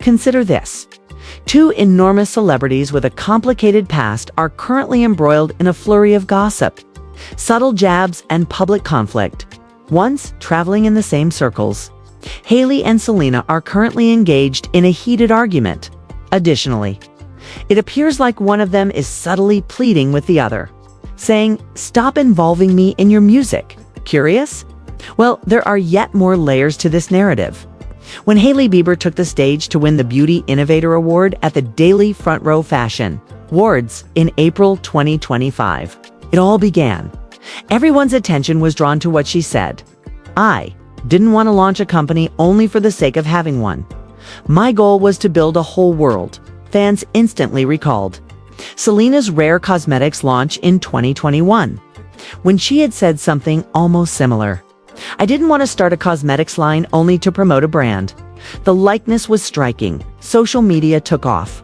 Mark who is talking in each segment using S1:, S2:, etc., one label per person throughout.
S1: consider this. Two enormous celebrities with a complicated past are currently embroiled in a flurry of gossip, subtle jabs, and public conflict, once traveling in the same circles. Hailey and Selena are currently engaged in a heated argument. Additionally, it appears like one of them is subtly pleading with the other, saying, "Stop involving me in your music." Curious? Well, there are yet more layers to this narrative. When Hailey Bieber took the stage to win the Beauty Innovator Award at the Daily Front Row Fashion Awards in April 2025, it all began. Everyone's attention was drawn to what she said. "I didn't want to launch a company only for the sake of having one. My goal was to build a whole world," fans instantly recalled Selena's rare cosmetics launch in 2021, when she had said something almost similar. "I didn't want to start a cosmetics line only to promote a brand." The likeness was striking. Social media took off.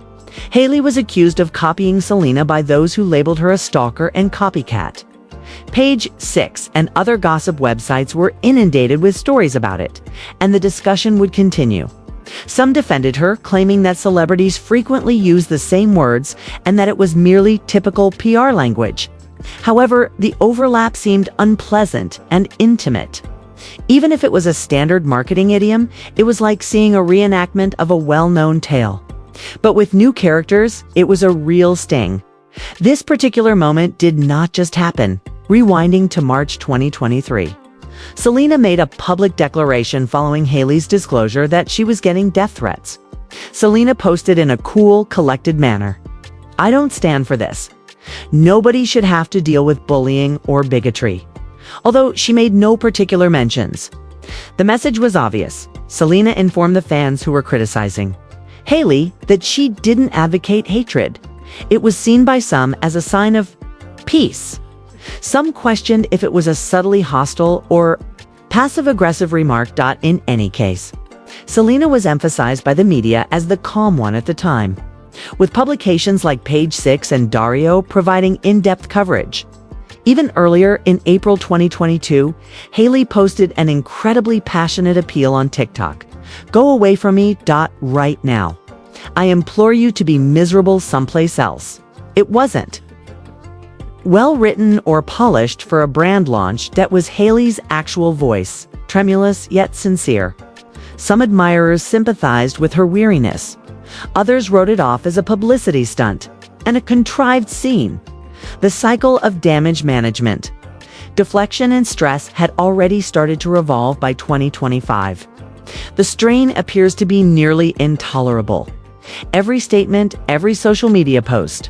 S1: Hailey was accused of copying Selena by those who labeled her a stalker and copycat. Page 6 and other gossip websites were inundated with stories about it, and the discussion would continue. Some defended her, claiming that celebrities frequently use the same words and that it was merely typical PR language. However, the overlap seemed unpleasant and intimate. Even if it was a standard marketing idiom, it was like seeing a reenactment of a well-known tale. But with new characters, it was a real sting. This particular moment did not just happen. Rewinding to March 2023. Selena made a public declaration following Hailey's disclosure that she was getting death threats. Selena posted in a cool, collected manner, "I don't stand for this. Nobody should have to deal with bullying or bigotry," although she made no particular mentions. The message was obvious. Selena informed the fans who were criticizing Hailey that she didn't advocate hatred. It was seen by some as a sign of peace. Some questioned if it was a subtly hostile or passive-aggressive remark. In any case, Selena was emphasized by the media as the calm one at the time, with publications like Page 6 and Dario providing in-depth coverage. Even earlier, in April 2022, Hailey posted an incredibly passionate appeal on TikTok. "Go away from me. Right now. I implore you to be miserable someplace else." It wasn't well-written or polished for a brand launch. That was Hailey's actual voice, tremulous yet sincere. Some admirers sympathized with her weariness. Others wrote it off as a publicity stunt and a contrived scene. The cycle of damage management, deflection, and stress had already started to revolve by 2025. The strain appears to be nearly intolerable. Every statement, every social media post,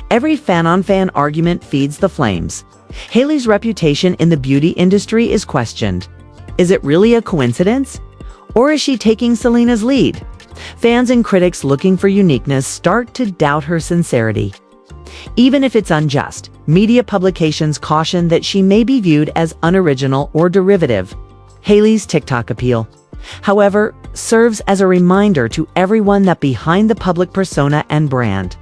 S1: every fan-on-fan argument feeds the flames. Hailey's reputation in the beauty industry is questioned. Is it really a coincidence? Or is she taking Selena's lead? Fans and critics looking for uniqueness start to doubt her sincerity. Even if it's unjust, media publications caution that she may be viewed as unoriginal or derivative. Hailey's TikTok appeal, however, serves as a reminder to everyone that behind the public persona and brand,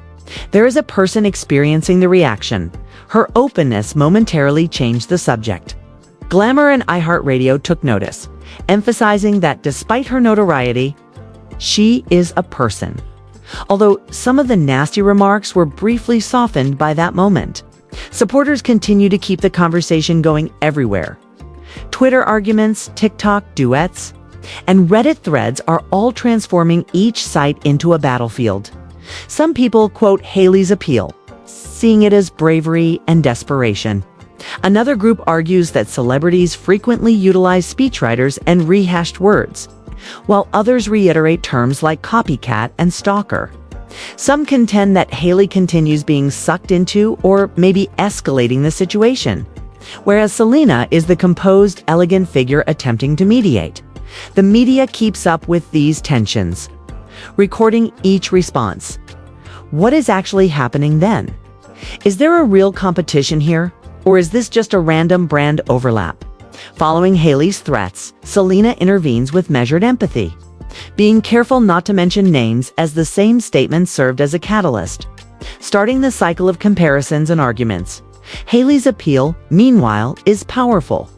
S1: there is a person experiencing the reaction. Her openness momentarily changed the subject. Glamour and iHeartRadio took notice, emphasizing that despite her notoriety, she is a person. Although some of the nasty remarks were briefly softened by that moment, supporters continue to keep the conversation going everywhere. Twitter arguments, TikTok duets, and Reddit threads are all transforming each site into a battlefield. Some people quote Hailey's appeal, seeing it as bravery and desperation. Another group argues that celebrities frequently utilize speechwriters and rehashed words, while others reiterate terms like copycat and stalker. Some contend that Hailey continues being sucked into or maybe escalating the situation, whereas Selena is the composed, elegant figure attempting to mediate. The media keeps up with these tensions, recording each response. What is actually happening then? Is there a real competition here, or is this just a random brand overlap? Following Hailey's threats, Selena intervenes with measured empathy, being careful not to mention names, as the same statement served as a catalyst, starting the cycle of comparisons and arguments. Hailey's appeal, meanwhile, is powerful.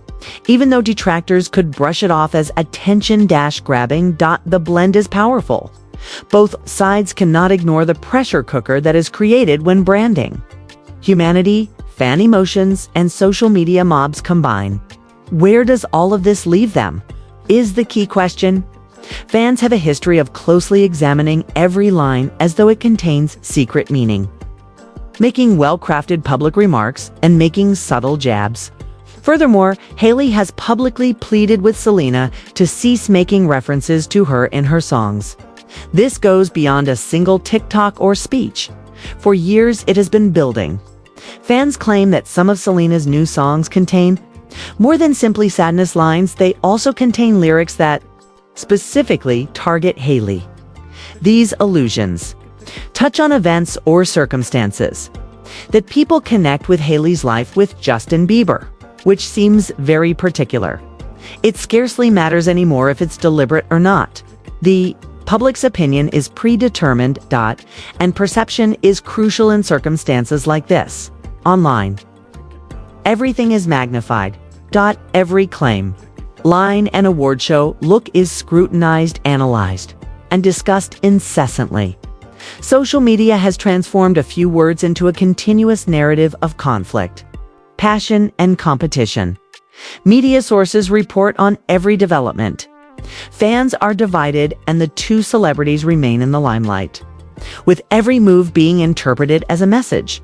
S1: Even though detractors could brush it off as attention-grabbing, the blend is powerful. Both sides cannot ignore the pressure cooker that is created when branding. Humanity, fan emotions, and social media mobs combine. Where does all of this leave them? Is the key question. Fans have a history of closely examining every line as though it contains secret meaning, making well-crafted public remarks and making subtle jabs. Furthermore, Hailey has publicly pleaded with Selena to cease making references to her in her songs. This goes beyond a single TikTok or speech. For years, it has been building. Fans claim that some of Selena's new songs contain more than simply sadness lines. They also contain lyrics that specifically target Hailey. These allusions touch on events or circumstances that people connect with Hailey's life with Justin Bieber, which seems very particular. It scarcely matters anymore if it's deliberate or not. The public's opinion is predetermined, and perception is crucial in circumstances like this. Online, everything is magnified. Every claim, line, and award show look is scrutinized, analyzed, and discussed incessantly. Social media has transformed a few words into a continuous narrative of conflict, passion, and competition. Media sources report on every development. Fans are divided, and the two celebrities remain in the limelight, with every move being interpreted as a message.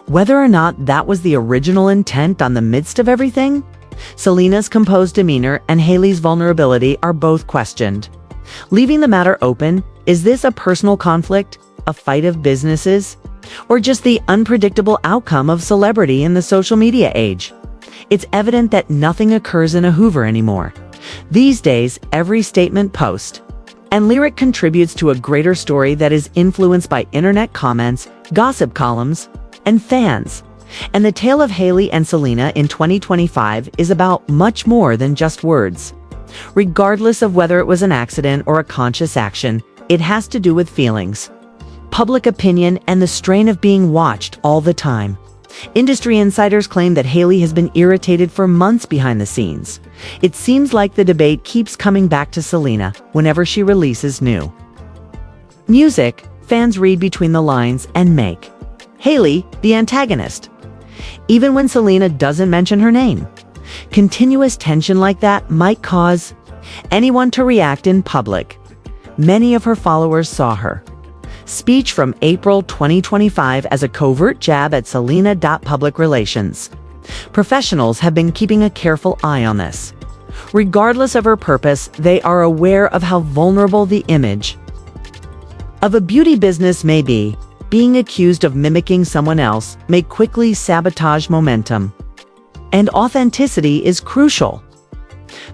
S1: Whether or not that was the original intent on the midst of everything, Selena's composed demeanor and Hailey's vulnerability are both questioned, leaving the matter open. Is this a personal conflict, a fight of businesses, or just the unpredictable outcome of celebrity in the social media age? It's evident that nothing occurs in a Hoover anymore. These days, every statement, post, and lyric contributes to a greater story that is influenced by internet comments, gossip columns, and fans. And the tale of Hailey and Selena in 2025 is about much more than just words. Regardless of whether it was an accident or a conscious action, it has to do with feelings, public opinion, and the strain of being watched all the time. Industry insiders claim that Hailey has been irritated for months behind the scenes. It seems like the debate keeps coming back to Selena whenever she releases new music. Fans read between the lines and make Hailey the antagonist, even when Selena doesn't mention her name. Continuous tension like that might cause anyone to react in public. Many of her followers saw her speech from April 2025 as a covert jab at Selena. Public relations professionals have been keeping a careful eye on this. Regardless of her purpose, they are aware of how vulnerable the image of a beauty business may be. Being accused of mimicking someone else may quickly sabotage momentum, and authenticity is crucial.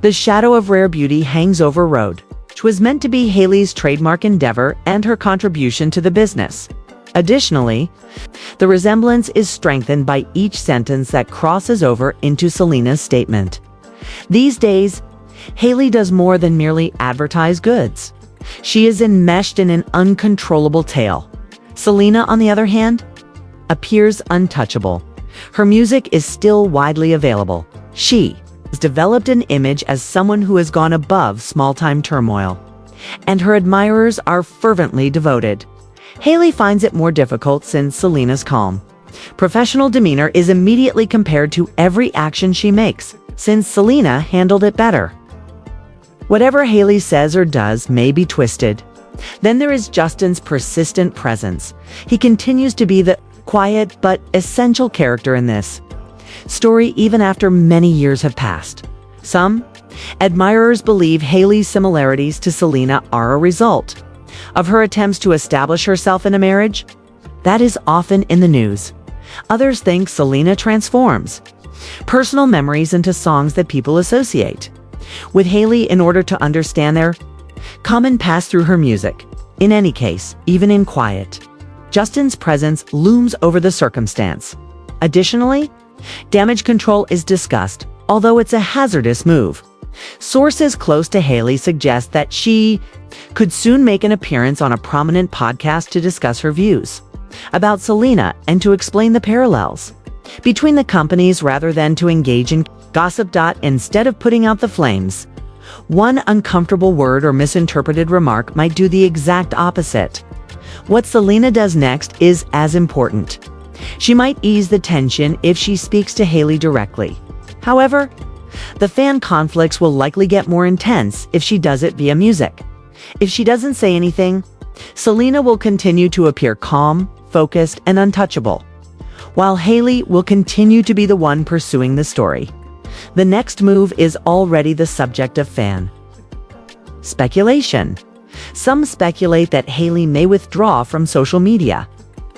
S1: The shadow of rare beauty hangs over Rhode, which was meant to be Hailey's trademark endeavor and her contribution to the business. Additionally, the resemblance is strengthened by each sentence that crosses over into Selena's statement. These days, Hailey does more than merely advertise goods. She is enmeshed in an uncontrollable tale. Selena, on the other hand, appears untouchable. Her music is still widely available. She has developed an image as someone who has gone above small-time turmoil, and her admirers are fervently devoted. Hailey finds it more difficult since Selena's calm, professional demeanor is immediately compared to every action she makes, since Selena handled it better. Whatever Hailey says or does may be twisted. Then there is Justin's persistent presence. He continues to be the quiet but essential character in this story even after many years have passed. Some admirers believe Hailey's similarities to Selena are a result of her attempts to establish herself in a marriage that is often in the news. Others think Selena transforms personal memories into songs that people associate with Hailey in order to understand their common past through her music. In any case, even in quiet, Justin's presence looms over the circumstance. Additionally, damage control is discussed, although it's a hazardous move. Sources close to Hailey suggest that she could soon make an appearance on a prominent podcast to discuss her views about Selena and to explain the parallels between the companies rather than to engage in gossip. Instead of putting out the flames, One uncomfortable word or misinterpreted remark might do the exact opposite. What Selena does next is as important. She might ease the tension if she speaks to Hailey directly. However, the fan conflicts will likely get more intense if she does it via music. If she doesn't say anything, Selena will continue to appear calm, focused, and untouchable, while Hailey will continue to be the one pursuing the story. The next move is already the subject of fan speculation. Some speculate that Hailey may withdraw from social media,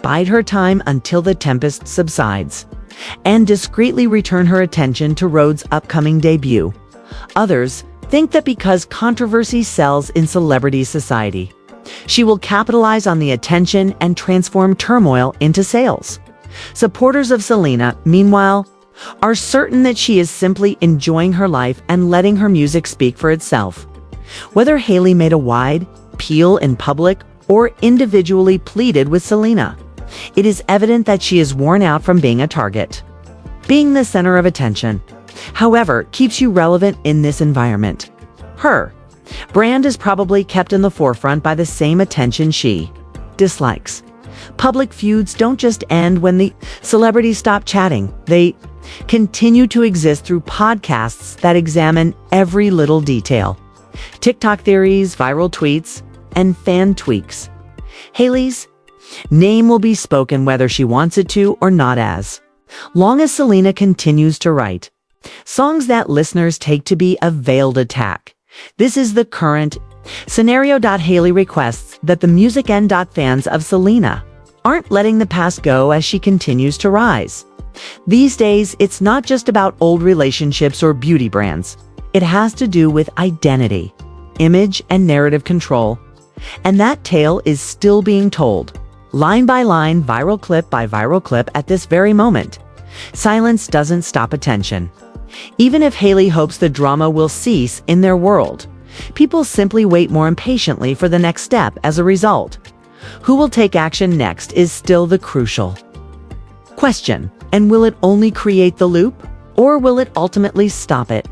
S1: bide her time until the tempest subsides, and discreetly return her attention to Rhodes' upcoming debut. Others think that because controversy sells in celebrity society, she will capitalize on the attention and transform turmoil into sales. Supporters of Selena, meanwhile, are certain that she is simply enjoying her life and letting her music speak for itself. Whether Hailey made a wide appeal in public or individually pleaded with Selena, it is evident that she is worn out from being a target. Being the center of attention, however, keeps you relevant in this environment. Her brand is probably kept in the forefront by the same attention she dislikes. Public feuds don't just end when the celebrities stop chatting. They continue to exist through podcasts that examine every little detail. TikTok theories, viral tweets, and fan tweaks. Hailey's name will be spoken whether she wants it to or not, as long as Selena continues to write songs that listeners take to be a veiled attack. This is the current scenario. Hailey requests that the music end. Fans of Selena aren't letting the past go as she continues to rise. These days, it's not just about old relationships or beauty brands. It has to do with identity, image, and narrative control. And that tale is still being told, line by line, viral clip by viral clip at this very moment. Silence doesn't stop attention. Even if Hailey hopes the drama will cease in their world, people simply wait more impatiently for the next step as a result. Who will take action next is still the crucial question. And will it only create the loop, or will it ultimately stop it?